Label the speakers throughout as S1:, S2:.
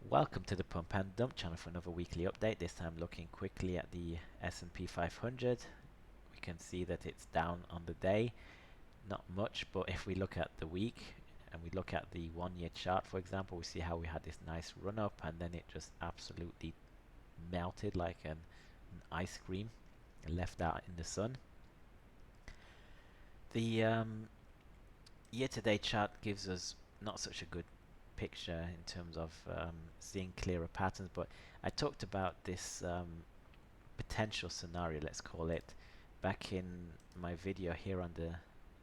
S1: Welcome to the Pump and Dump channel for another weekly update. This time looking quickly at the S&P 500. We can see that it's down on the day. Not much, but if we look at the week and we look at the 1 year chart, for example, we see how we had this nice run up and then it just absolutely melted like an ice cream and left out in the sun. The year-to-date chart gives us not such a good picture in terms of seeing clearer patterns, but I talked about this potential scenario, let's call it, back in my video here on the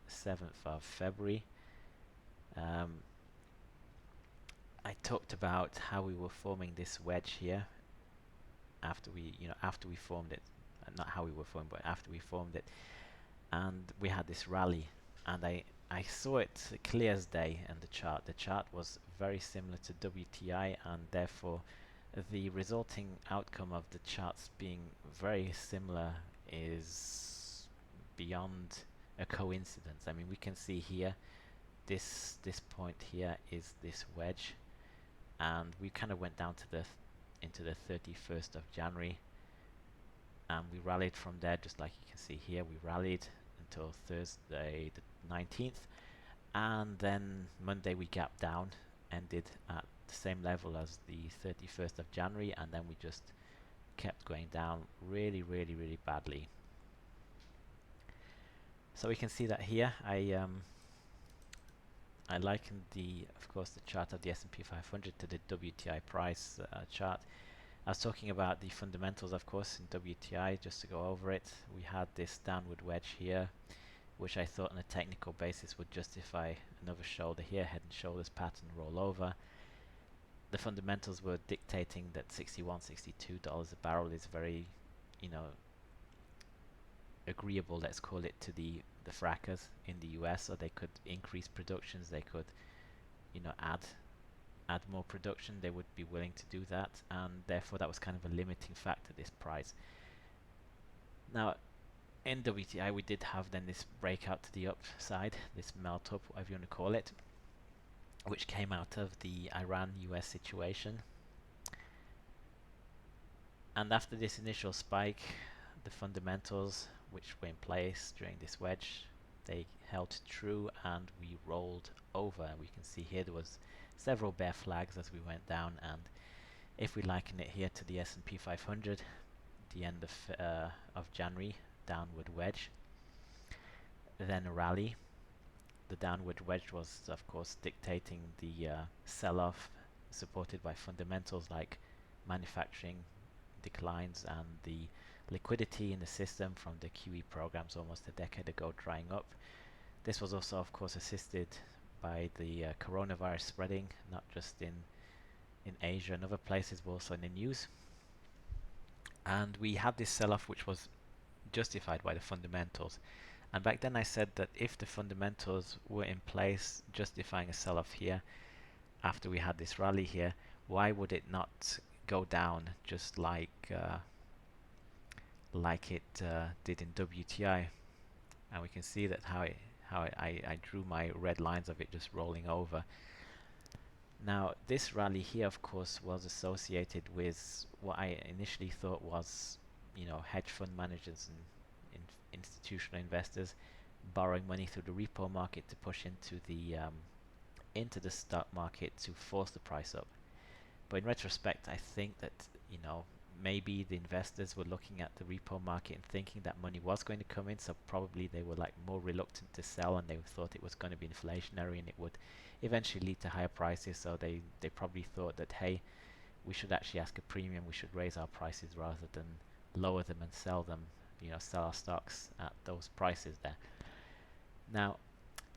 S1: 7th of February. I talked about how we were forming this wedge here after we formed it, not how we were formed, but after we formed it, and we had this rally, and I saw it clear as day in the chart. The chart was very similar to WTI, and therefore the resulting outcome of the charts being very similar is beyond a coincidence. I mean, we can see here this point here is this wedge, and we kind of went down to the into the 31st of January, and we rallied from there, just like you can see here. We rallied until Thursday the 19th, and then Monday we gapped down, ended at the same level as the 31st of January, and then we just kept going down really badly. So we can see that here I likened of course the chart of the S&P 500 to the WTI price chart. I was talking about the fundamentals, of course, in WTI. Just to go over it, we had this downward wedge here, which I thought on a technical basis would justify another shoulder here, head and shoulders pattern roll over. The fundamentals were dictating that $61–62 a barrel is very, agreeable, let's call it, to the frackers in the US, so they could increase productions, they could, add more production. They would be willing to do that, and therefore that was kind of a limiting factor, this price. Now in WTI we did have then this breakout to the upside, this melt up, whatever you want to call it, which came out of the Iran-US situation. And after this initial spike, the fundamentals which were in place during this wedge, they held true, and we rolled over. We can see here there was several bear flags as we went down, and if we liken it here to the S&P 500, the end of January, downward wedge, then a rally. The downward wedge was of course dictating the sell-off, supported by fundamentals like manufacturing declines and the liquidity in the system from the QE programs almost a decade ago drying up. This was also of course assisted by the coronavirus spreading, not just in Asia and other places, but also in the news. And we had this sell-off which was justified by the fundamentals. And back then I said that if the fundamentals were in place justifying a sell-off here after we had this rally here, why would it not go down just like it did in WTI? And we can see that how I drew my red lines of it just rolling over. Now this rally here of course was associated with what I initially thought was, hedge fund managers and institutional investors borrowing money through the repo market to push into the stock market to force the price up. But in retrospect, I think that maybe the investors were looking at the repo market and thinking that money was going to come in, so probably they were like more reluctant to sell, and they thought it was going to be inflationary and it would eventually lead to higher prices. So they probably thought that, hey, we should actually ask a premium, we should raise our prices rather than lower them and sell them, sell our stocks at those prices there. Now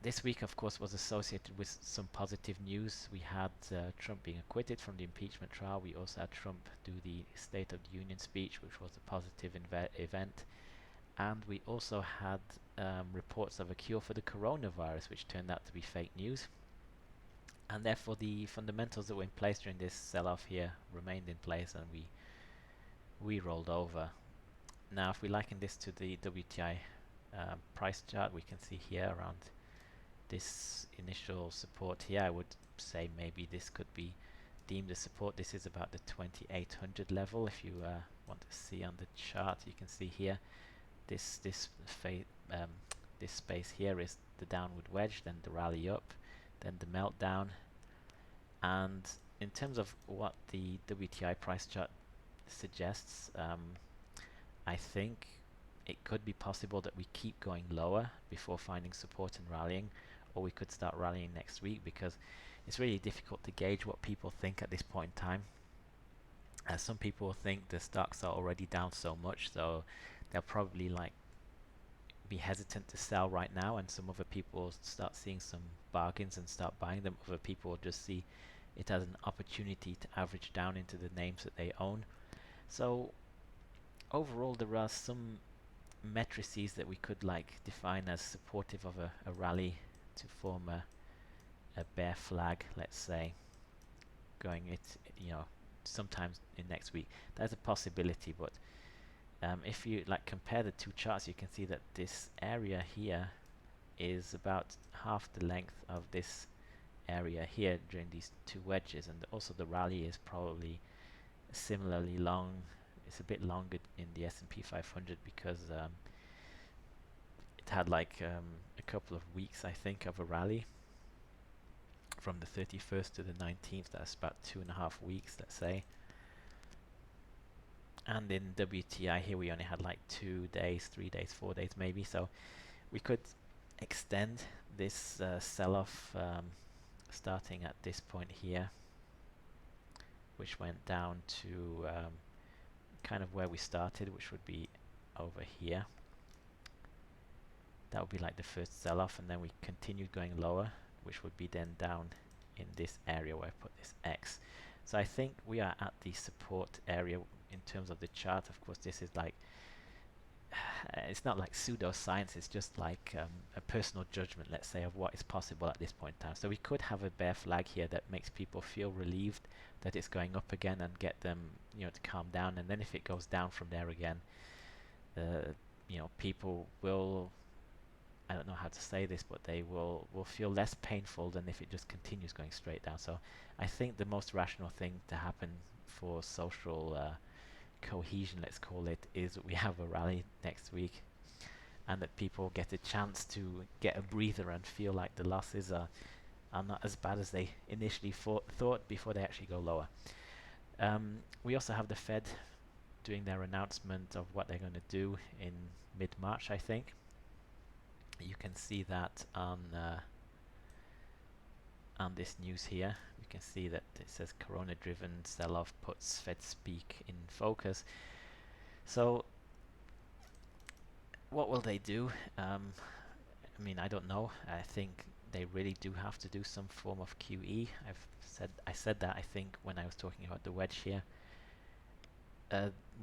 S1: this week of course was associated with some positive news. We had Trump being acquitted from the impeachment trial. We also had Trump do the State of the Union speech, which was a positive event. And we also had reports of a cure for the coronavirus, which turned out to be fake news. And therefore the fundamentals that were in place during this sell-off here remained in place, and we rolled over. Now if we liken this to the WTI price chart, we can see here around this initial support here, I would say maybe this could be deemed a support. This is about the 2800 level. If you want to see on the chart, you can see here um, this space here is the downward wedge, then the rally up, then the meltdown. And in terms of what the WTI price chart suggests, I think it could be possible that we keep going lower before finding support and rallying, or we could start rallying next week, because it's really difficult to gauge what people think at this point in time. Some people think the stocks are already down so much, so they'll probably be hesitant to sell right now, and some other people start seeing some bargains and start buying them. Other people will just see it as an opportunity to average down into the names that they own. So overall, there are some matrices that we could define as supportive of a rally to form a bear flag, let's say, going sometimes in next week. That's a possibility, but if you compare the two charts, you can see that this area here is about half the length of this area here during these two wedges, and also the rally is probably similarly long. It's a bit longer in the S&P 500 because it had a couple of weeks, I think, of a rally from the 31st to the 19th. That's about 2.5 weeks, let's say. And in WTI here we only had 2 days, 3 days, 4 days maybe. So we could extend this sell-off starting at this point here, which went down to kind of where we started, which would be over here. That would be the first sell-off, and then we continued going lower, which would be then down in this area where I put this X. So I think we are at the support area in terms of the chart. Of course, this is it's not pseudoscience, it's just a personal judgment, let's say, of what is possible at this point in time. So we could have a bear flag here that makes people feel relieved that it's going up again and get them to calm down, and then if it goes down from there again, people will, I don't know how to say this, but they will feel less painful than if it just continues going straight down. So I think the most rational thing to happen for social cohesion, let's call it, is that we have a rally next week, and that people get a chance to get a breather and feel like the losses are not as bad as they initially thought before they actually go lower. We also have the Fed doing their announcement of what they're going to do in mid-March, I think. You can see that on this news here. You can see that it says Corona-driven sell-off puts Fed speak in focus. So what will they do? I mean, I don't know. I think they really do have to do some form of QE. I said that, I think, when I was talking about the wedge here.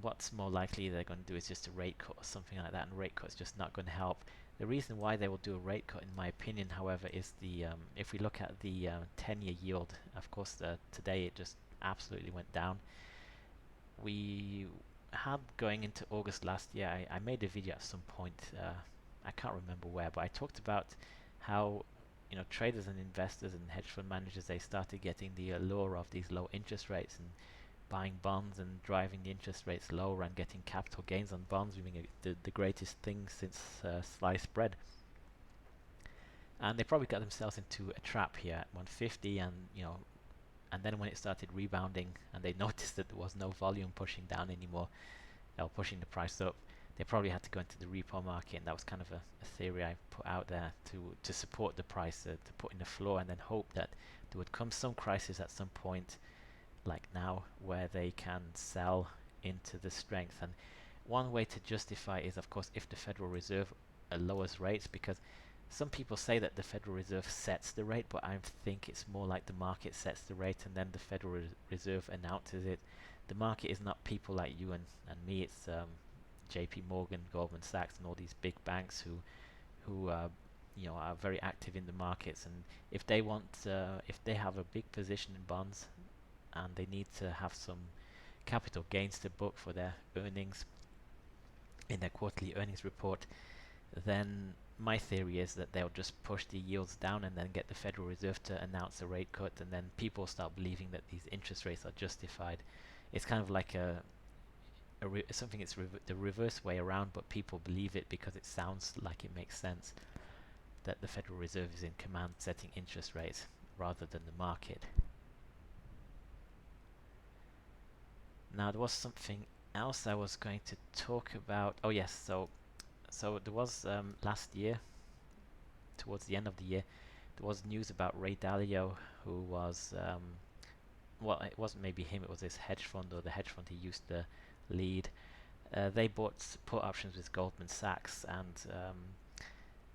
S1: What's more likely they're going to do is just a rate cut or something like that, and rate cut is just not going to help. The reason why they will do a rate cut, in my opinion, however, is the if we look at the 10-year yield. Of course, today it just absolutely went down. We had, going into August last year, I made a video at some point, I can't remember where, but I talked about how traders and investors and hedge fund managers, they started getting the allure of these low interest rates and buying bonds and driving the interest rates lower and getting capital gains on bonds, being the greatest thing since sliced bread. And they probably got themselves into a trap here at 150, and and then when it started rebounding and they noticed that there was no volume pushing down anymore, or pushing the price up, they probably had to go into the repo market, and that was kind of a theory I put out there to support the price, to put in the floor, and then hope that there would come some crisis at some point, like now, where they can sell into the strength. And one way to justify is, of course, if the Federal Reserve lowers rates, because some people say that the Federal Reserve sets the rate, but I think it's more like the market sets the rate and then the Federal Reserve announces it. The market is not people like you and me. It's JP Morgan, Goldman Sachs, and all these big banks who are very active in the markets. And if they want, if they have a big position in bonds and they need to have some capital gains to book for their earnings in their quarterly earnings report, then my theory is that they'll just push the yields down and then get the Federal Reserve to announce a rate cut, and then people start believing that these interest rates are justified. It's kind of like something it's the reverse way around, but people believe it because it sounds like it makes sense that the Federal Reserve is in command setting interest rates rather than the market. Now there was something else I was going to talk about. Oh yes, so there was last year, towards the end of the year, there was news about Ray Dalio, who was well, it wasn't maybe him, it was his hedge fund, or the hedge fund he used to lead. They bought put options with Goldman Sachs, and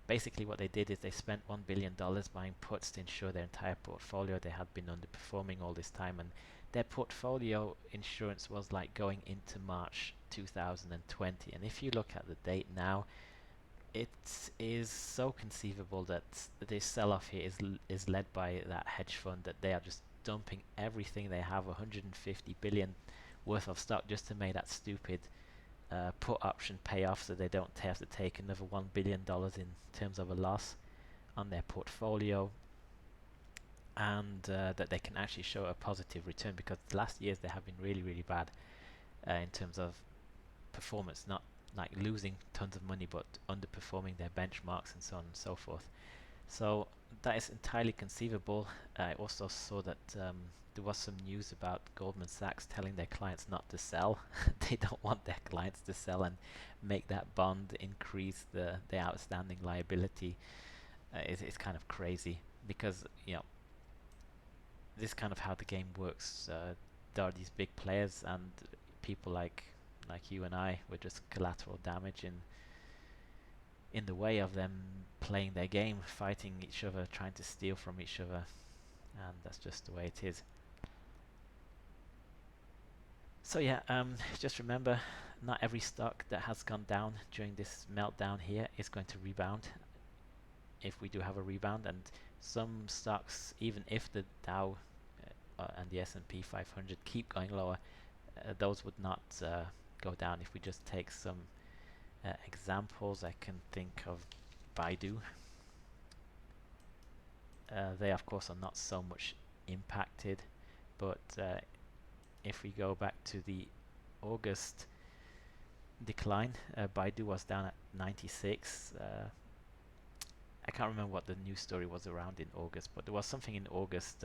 S1: basically what they did is they spent $1 billion buying puts to ensure their entire portfolio. They had been underperforming all this time, and their portfolio insurance was like going into March 2020. And if you look at the date now, it is so conceivable that this sell-off here is led by that hedge fund, that they are just dumping everything they have, 150 billion worth of stock, just to make that stupid put option pay off, so they don't have to take another $1 billion in terms of a loss on their portfolio, and that they can actually show a positive return, because the last years they have been really, really bad in terms of performance, not like losing tons of money, but underperforming their benchmarks and so on and so forth. So that is entirely conceivable. I also saw that there was some news about Goldman Sachs telling their clients not to sell. They don't want their clients to sell and make that bond increase the outstanding liability. It's kind of crazy, because this is kind of how the game works. There are these big players, and people like you and I were just collateral damage in the way of them playing their game, fighting each other, trying to steal from each other, and that's just the way it is. So yeah, just remember, not every stock that has gone down during this meltdown here is going to rebound, if we do have a rebound. And some stocks, even if the Dow and the S&P 500 keep going lower, those would not go down. If we just take some examples, I can think of Baidu. They of course are not so much impacted, but if we go back to the August decline, Baidu was down at 96. I can't remember what the news story was around in August, but there was something in August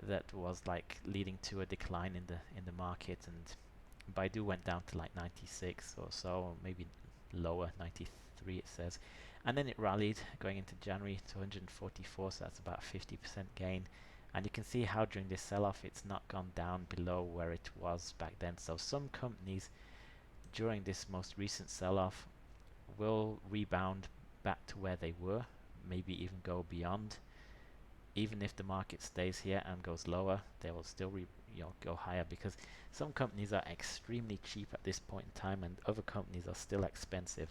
S1: that was like leading to a decline in the market, and Baidu went down to like 96 or so, or maybe lower, 93 it says, and then it rallied going into January to 144, so that's about 50% gain. And you can see how during this sell-off it's not gone down below where it was back then. So some companies during this most recent sell-off will rebound back to where they were, maybe even go beyond. Even if the market stays here and goes lower, they will still go higher, because some companies are extremely cheap at this point in time and other companies are still expensive.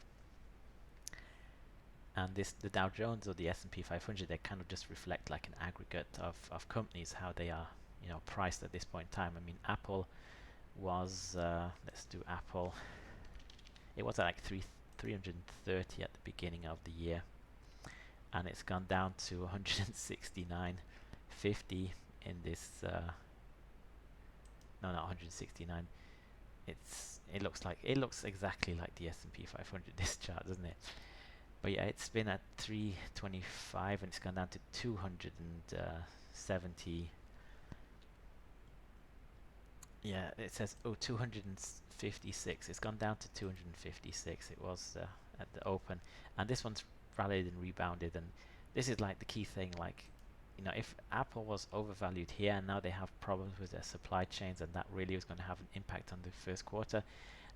S1: And the Dow Jones or the S&P 500, they kind of just reflect like an aggregate of companies, how they are priced at this point in time. I mean, Apple was let's do Apple. It was at like 330 at the beginning of the year, and it's gone down to 169.50 in this no, not 169. It looks exactly like the S&P 500, this chart, doesn't it? But yeah, it's been at 325 and it's gone down to 270. Yeah, it says 256. It's gone down to 256. It was at the open, and this one's rallied and rebounded. And this is like the key thing. Like, if Apple was overvalued here and now they have problems with their supply chains, and that really is going to have an impact on the first quarter,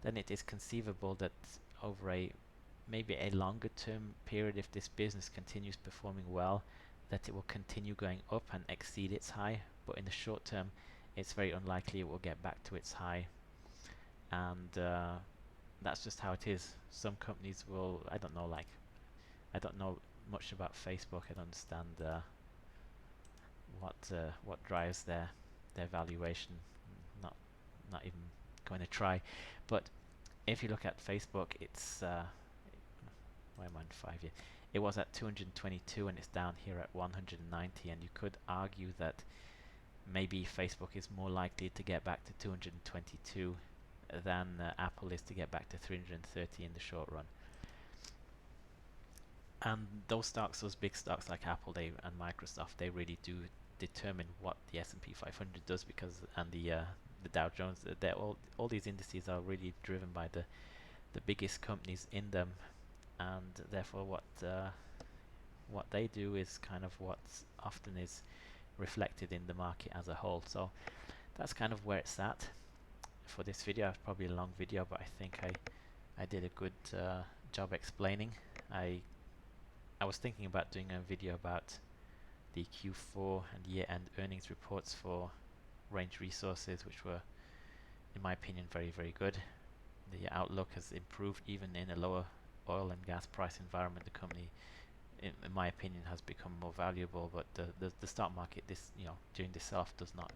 S1: then it is conceivable that over maybe a longer term period, if this business continues performing well, that it will continue going up and exceed its high. But in the short term, it's very unlikely it will get back to its high, and that's just how it is. Some companies will, I don't know much about Facebook. I don't understand what drives their valuation. Not even going to try. But if you look at Facebook, it's why am I on 5 year? It was at 222 and it's down here at 190, and you could argue that maybe Facebook is more likely to get back to 222 than Apple is to get back to 330 in the short run. And those stocks, those big stocks like Apple and Microsoft, they really do determine what the S&P 500 does, because and the Dow Jones, all these indices are really driven by the biggest companies in them, and therefore what they do is kind of what often is reflected in the market as a whole. So that's kind of where it's at for this video. It's probably a long video, but I think I did a good job explaining. I was thinking about doing a video about the Q4 and year-end earnings reports for Range Resources, which were, in my opinion, very, very good. The outlook has improved even in a lower oil and gas price environment. The company, in my opinion, has become more valuable, but the stock market, during this sell-off does not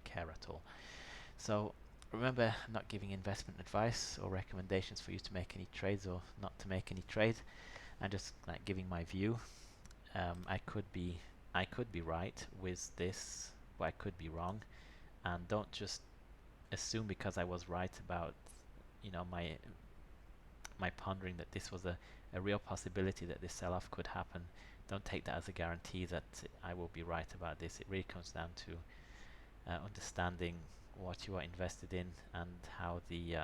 S1: care at all. So remember, I'm not giving investment advice or recommendations for you to make any trades or not to make any trades. I'm just like giving my view. I could be right with this, but I could be wrong. And don't just assume because I was right about my pondering that this was a real possibility that this sell-off could happen. Don't take that as a guarantee that I will be right about this. It really comes down to understanding what you are invested in and how the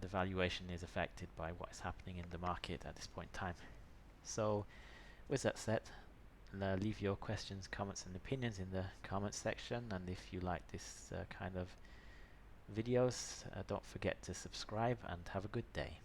S1: valuation is affected by what is happening in the market at this point in time. So with that said, leave your questions, comments and opinions in the comments section, and if you like this kind of videos, don't forget to subscribe, and have a good day.